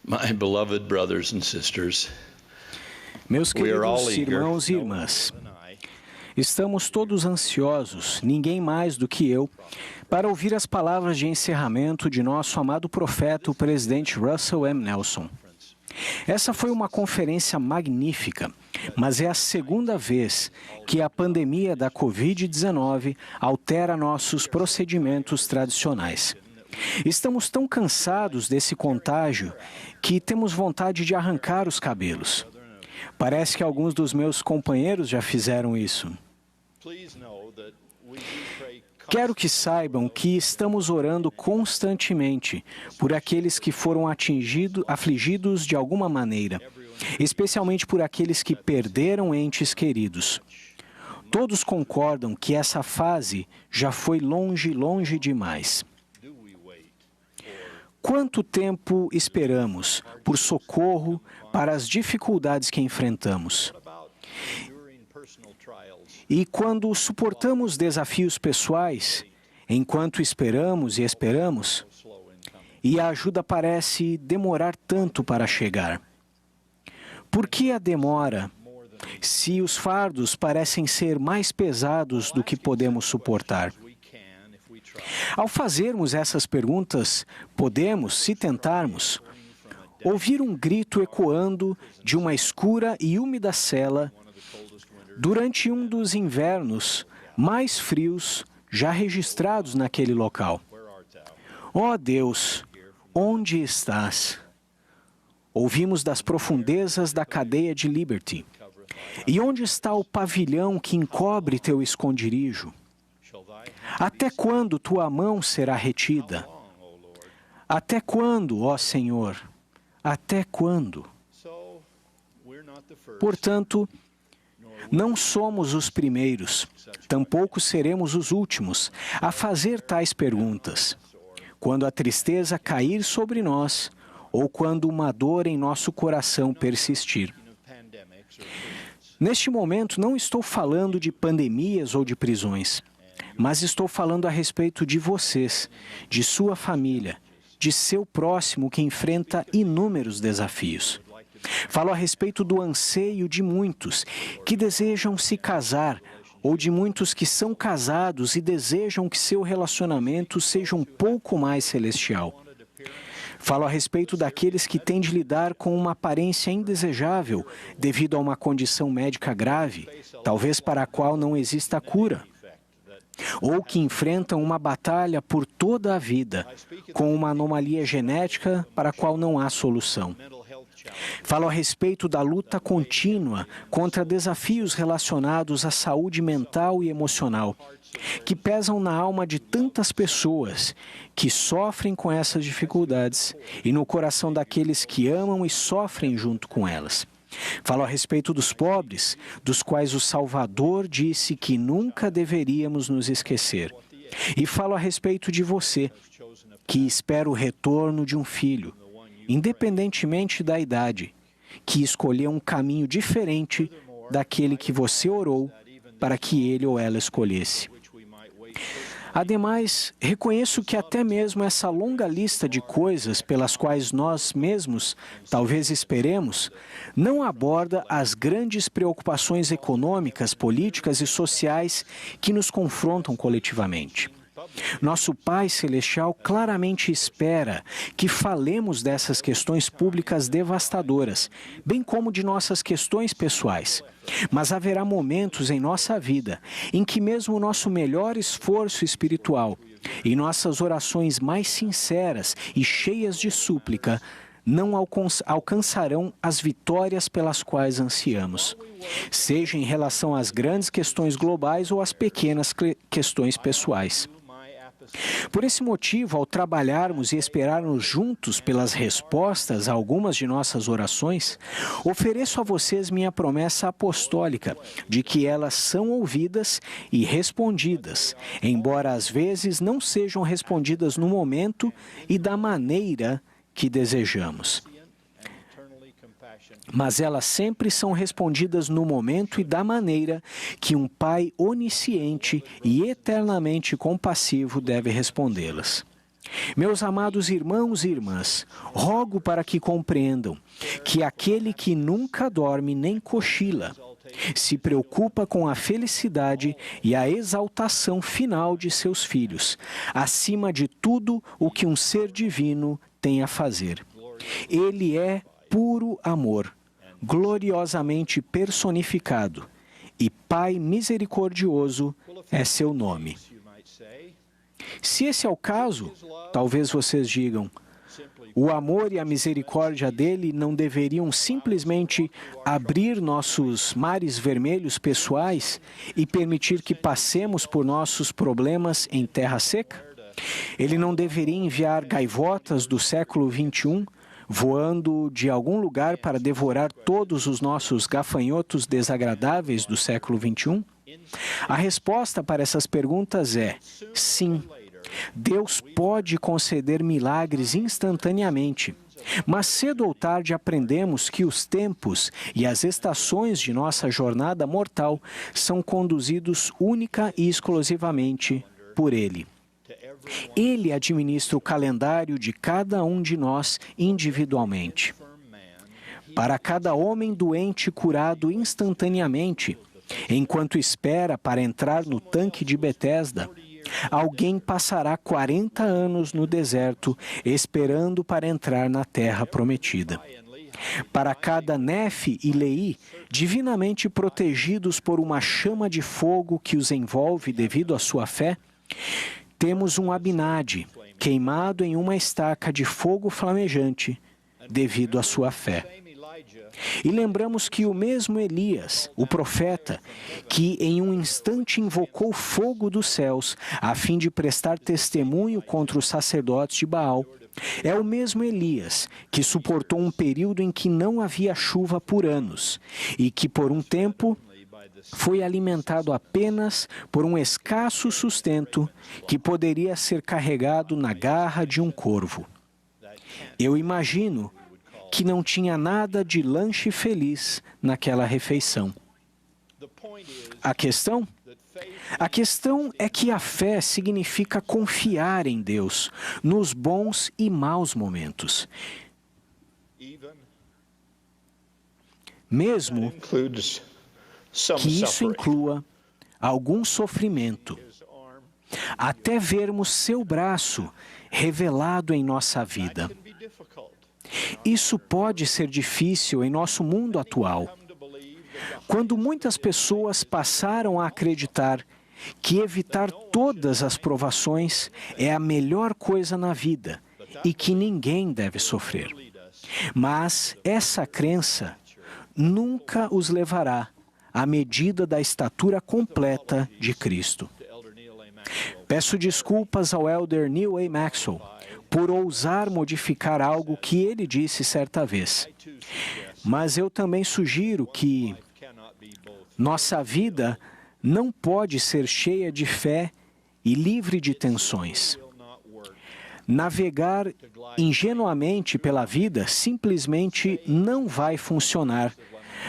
My beloved brothers and sisters, Meus queridos irmãos e irmãs, estamos todos ansiosos, ninguém mais do que eu, para ouvir as palavras de encerramento de nosso amado profeta, o presidente Russell M. Nelson. Essa foi uma conferência magnífica, mas é a segunda vez que a pandemia da Covid-19 altera nossos procedimentos tradicionais. Estamos tão cansados desse contágio que temos vontade de arrancar os cabelos. Parece que alguns dos meus companheiros já fizeram isso. Quero que saibam que estamos orando constantemente por aqueles que foram afligidos de alguma maneira, especialmente por aqueles que perderam entes queridos. Todos concordam que essa fase já foi longe demais. Quanto tempo esperamos por socorro para as dificuldades que enfrentamos? E quando suportamos desafios pessoais, enquanto esperamos e esperamos, e a ajuda parece demorar tanto para chegar? Por que a demora, se os fardos parecem ser mais pesados do que podemos suportar? Ao fazermos essas perguntas, podemos, se tentarmos, ouvir um grito ecoando de uma escura e úmida cela durante um dos invernos mais frios já registrados naquele local. Ó Deus, onde estás? Ouvimos das profundezas da cadeia de Liberty. E onde está o pavilhão que encobre teu esconderijo? Até quando tua mão será retida? Até quando, ó Senhor? Até quando? Portanto, não somos os primeiros, tampouco seremos os últimos a fazer tais perguntas. Quando a tristeza cair sobre nós, ou quando uma dor em nosso coração persistir. Neste momento, não estou falando de pandemias ou de prisões, mas estou falando a respeito de vocês, de sua família, de seu próximo que enfrenta inúmeros desafios. Falo a respeito do anseio de muitos que desejam se casar ou de muitos que são casados e desejam que seu relacionamento seja um pouco mais celestial. Falo a respeito daqueles que têm de lidar com uma aparência indesejável devido a uma condição médica grave, talvez para a qual não exista cura. Ou que enfrentam uma batalha por toda a vida, com uma anomalia genética para a qual não há solução. Falo a respeito da luta contínua contra desafios relacionados à saúde mental e emocional, que pesam na alma de tantas pessoas que sofrem com essas dificuldades e no coração daqueles que amam e sofrem junto com elas. Falo a respeito dos pobres, dos quais o Salvador disse que nunca deveríamos nos esquecer. E falo a respeito de você, que espera o retorno de um filho, independentemente da idade, que escolheu um caminho diferente daquele que você orou para que ele ou ela escolhesse. Ademais, reconheço que até mesmo essa longa lista de coisas pelas quais nós mesmos talvez esperemos, não aborda as grandes preocupações econômicas, políticas e sociais que nos confrontam coletivamente. Nosso Pai Celestial claramente espera que falemos dessas questões públicas devastadoras, bem como de nossas questões pessoais. Mas haverá momentos em nossa vida em que mesmo o nosso melhor esforço espiritual e nossas orações mais sinceras e cheias de súplica não alcançarão as vitórias pelas quais ansiamos, seja em relação às grandes questões globais ou às pequenas questões pessoais. Por esse motivo, ao trabalharmos e esperarmos juntos pelas respostas a algumas de nossas orações, ofereço a vocês minha promessa apostólica de que elas são ouvidas e respondidas, embora às vezes não sejam respondidas no momento e da maneira que desejamos. Mas elas sempre são respondidas no momento e da maneira que um Pai onisciente e eternamente compassivo deve respondê-las. Meus amados irmãos e irmãs, rogo para que compreendam que aquele que nunca dorme nem cochila se preocupa com a felicidade e a exaltação final de seus filhos, acima de tudo o que um ser divino tem a fazer. Ele é puro amor, gloriosamente personificado, e Pai misericordioso é seu nome. Se esse é o caso, talvez vocês digam, o amor e a misericórdia dele não deveriam simplesmente abrir nossos mares vermelhos pessoais e permitir que passemos por nossos problemas em terra seca? Ele não deveria enviar gaivotas do século XXI voando de algum lugar para devorar todos os nossos gafanhotos desagradáveis do século XXI? A resposta para essas perguntas é sim. Deus pode conceder milagres instantaneamente, mas cedo ou tarde aprendemos que os tempos e as estações de nossa jornada mortal são conduzidos única e exclusivamente por Ele. Ele administra o calendário de cada um de nós individualmente. Para cada homem doente curado instantaneamente, enquanto espera para entrar no tanque de Betesda, alguém passará 40 anos no deserto esperando para entrar na terra prometida. Para cada Nefe e Leí, divinamente protegidos por uma chama de fogo que os envolve devido à sua fé, temos um Abinadi, queimado em uma estaca de fogo flamejante, devido à sua fé. E lembramos que o mesmo Elias, o profeta, que em um instante invocou fogo dos céus, a fim de prestar testemunho contra os sacerdotes de Baal, é o mesmo Elias que suportou um período em que não havia chuva por anos e que, por um tempo, foi alimentado apenas por um escasso sustento que poderia ser carregado na garra de um corvo. Eu imagino que não tinha nada de lanche feliz naquela refeição. A questão é que a fé significa confiar em Deus nos bons e maus momentos. Mesmo que isso inclua algum sofrimento, até vermos seu braço revelado em nossa vida. Isso pode ser difícil em nosso mundo atual, quando muitas pessoas passaram a acreditar que evitar todas as provações é a melhor coisa na vida e que ninguém deve sofrer. Mas essa crença nunca os levará à medida da estatura completa de Cristo. Peço desculpas ao Elder Neil A. Maxwell por ousar modificar algo que ele disse certa vez. Mas eu também sugiro que nossa vida não pode ser cheia de fé e livre de tensões. Navegar ingenuamente pela vida simplesmente não vai funcionar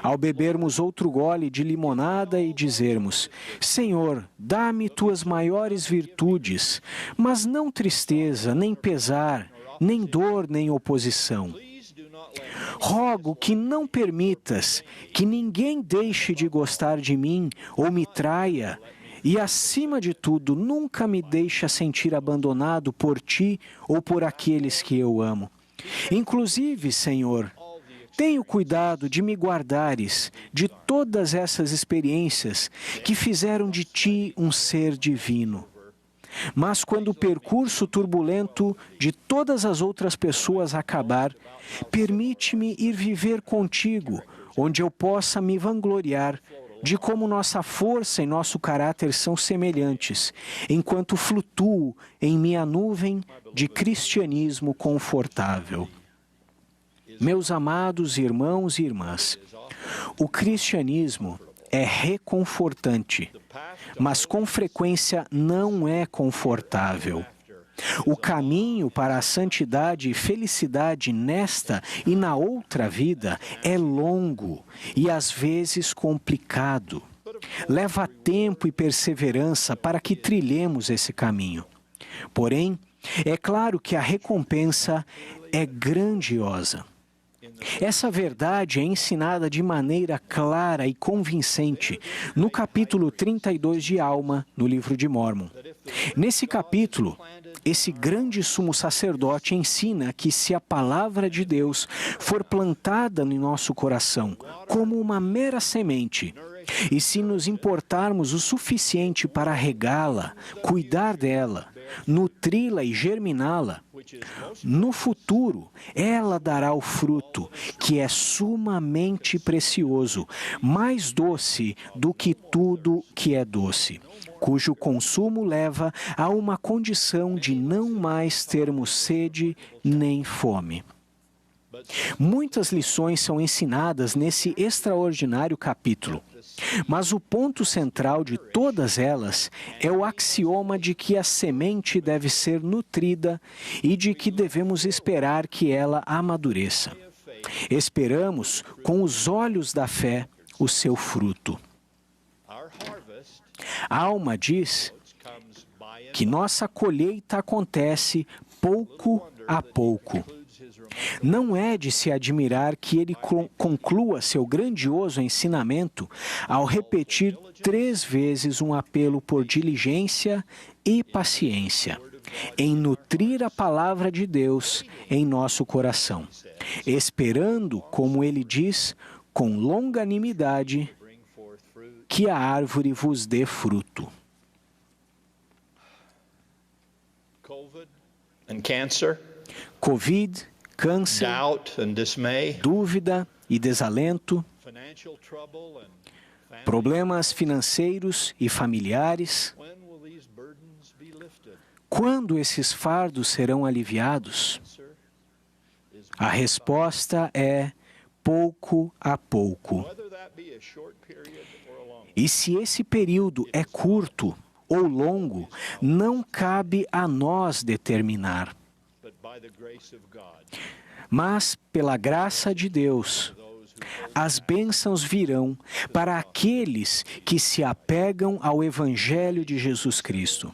ao bebermos outro gole de limonada e dizermos: Senhor, dá-me tuas maiores virtudes, mas não tristeza, nem pesar, nem dor, nem oposição. Rogo que não permitas que ninguém deixe de gostar de mim ou me traia, e, acima de tudo, nunca me deixa sentir abandonado por ti ou por aqueles que eu amo. Inclusive, Senhor, tenho cuidado de me guardares de todas essas experiências que fizeram de ti um ser divino. Mas quando o percurso turbulento de todas as outras pessoas acabar, permite-me ir viver contigo, onde eu possa me vangloriar de como nossa força e nosso caráter são semelhantes, enquanto flutuo em minha nuvem de cristianismo confortável. Meus amados irmãos e irmãs, o cristianismo é reconfortante, mas com frequência não é confortável. O caminho para a santidade e felicidade nesta e na outra vida é longo e às vezes complicado. Leva tempo e perseverança para que trilhemos esse caminho. Porém, É claro que a recompensa é grandiosa. Essa verdade é ensinada de maneira clara e convincente no capítulo 32 de Alma, no livro de Mórmon. Nesse capítulo, esse grande sumo sacerdote ensina que se a palavra de Deus for plantada no nosso coração como uma mera semente, e se nos importarmos o suficiente para regá-la, cuidar dela, nutri-la e germiná-la, no futuro ela dará o fruto, que é sumamente precioso, mais doce do que tudo que é doce, cujo consumo leva a uma condição de não mais termos sede nem fome. Muitas lições são ensinadas nesse extraordinário capítulo, mas o ponto central de todas elas é o axioma de que a semente deve ser nutrida e de que devemos esperar que ela amadureça. Esperamos, com os olhos da fé, o seu fruto. A Alma diz que nossa colheita acontece pouco a pouco. Não é de se admirar que ele conclua seu grandioso ensinamento ao repetir 3 vezes um apelo por diligência e paciência, em nutrir a palavra de Deus em nosso coração, esperando, como ele diz, com longanimidade, que a árvore vos dê fruto. Covid, câncer, dúvida e desalento, problemas financeiros e familiares. Quando esses fardos serão aliviados? A resposta é pouco a pouco. E se esse período é curto ou longo, não cabe a nós determinar. Mas, pela graça de Deus, as bênçãos virão para aqueles que se apegam ao Evangelho de Jesus Cristo.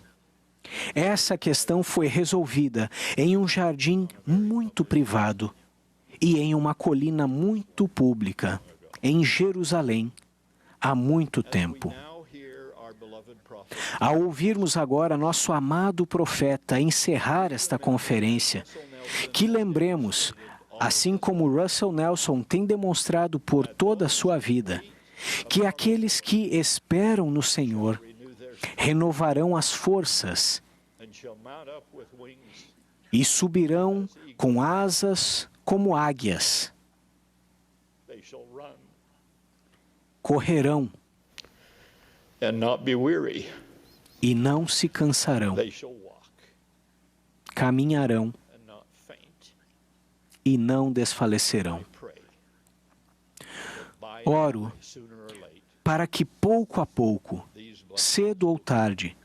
Essa questão foi resolvida em um jardim muito privado e em uma colina muito pública, em Jerusalém, há muito tempo. Ao ouvirmos agora nosso amado profeta encerrar esta conferência, que lembremos, assim como Russell Nelson tem demonstrado por toda a sua vida, que aqueles que esperam no Senhor renovarão as forças e subirão com asas como águias, correrão e não se cansarão, caminharão e não desfalecerão. Oro para que pouco a pouco, cedo ou tarde,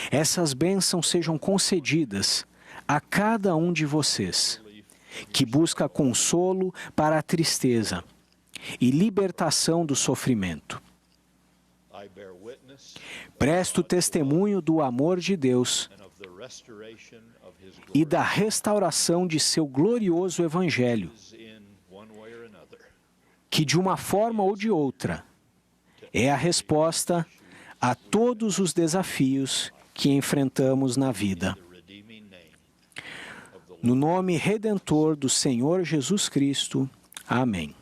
essas bênçãos sejam concedidas a cada um de vocês, que busca consolo para a tristeza e libertação do sofrimento. Presto testemunho do amor de Deus e da restauração de seu glorioso Evangelho, que de uma forma ou de outra é a resposta a todos os desafios que enfrentamos na vida. No nome redentor do Senhor Jesus Cristo. Amém.